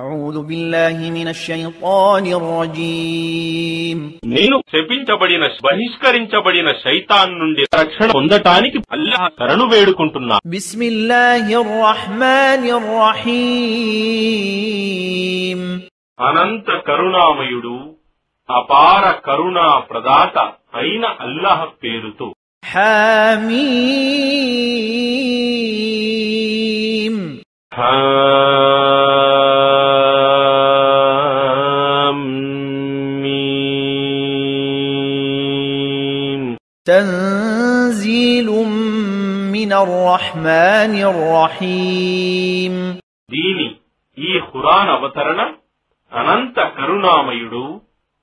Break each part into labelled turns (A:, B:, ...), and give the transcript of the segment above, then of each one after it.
A: أعوذ بالله من الشيطان الرجيم
B: నేను శపించబడిన బహిష్కరించబడిన శైతాన్ నుండి రక్షణ పొందటానికి అల్లాహ్ శరణు వేడుకుంటున్నా.
A: بسم الله الرحمن الرحيم
B: అనంత కరుణామయుడు అపార కరుణా ప్రదాత అయిన అల్లాహ్ పేరుతో.
A: حميم تنزيل من الرحمن الرحيم
B: దీని ఈ ఖురాన్ అవతరణ అనంత కరుణామయుడు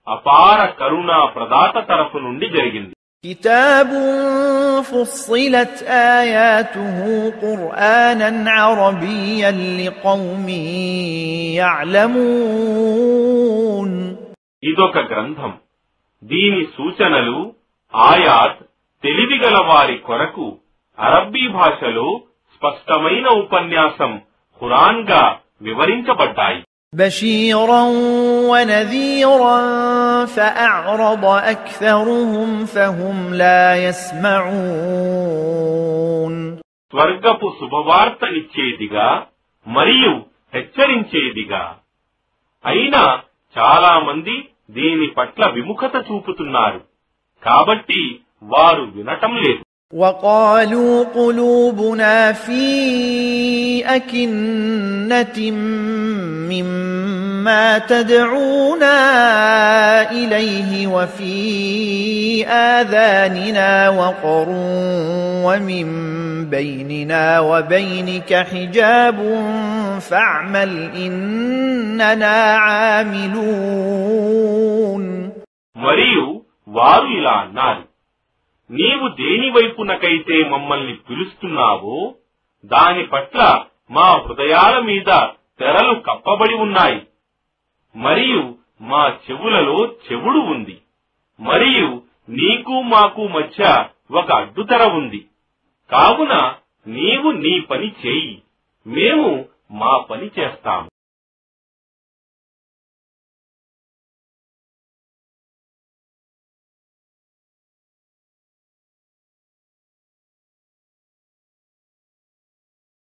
B: అపార కరుణా ప్రదాత తరఫు నుండి జరిగింది.
A: كتاب فصلت آياته قرآنا عربيا لقوم يعلمون
B: ఇదొక గ్రంథం, దీని సూచనలు ఆయాత్ తెలివిగల వారి కొరకు అరబ్బీ భాషలో స్పష్టమైన ఉపన్యాసం ఖురాన్ గా వివరించబడ్డాయి.
A: بشيرا ونذيرا فأعرض أكثرهم فهم لا يسمعون
B: స్వర్గపు శుభవార్త ఇచ్చేదిగా మరియు హెచ్చరించేదిగా, అయినా చాలా మంది దీని పట్ల విముఖత చూపుతున్నారు, కాబట్టి వారు వినటం లేదు.
A: وقالوا قلوبنا في أكنة مما تدعونا إليه وفي آذاننا وقر ومن بيننا وبينك حجاب فاعمل إننا عاملون.
B: మరియు వారు ఇలా అన్నారు, నీవు దేని వైపునకైతే మమ్మల్ని పిలుస్తున్నావో దాని పట్ల మా హృదయాల మీద తెరలు కప్పబడి ఉన్నాయి, మరియు మా చెవులలో చెవుడు ఉంది, మరియు నీకు మాకు మధ్య ఒక అడ్డుతెర ఉంది. కావున నీవు నీ పని చేయి, మేము మా పని చేస్తాము.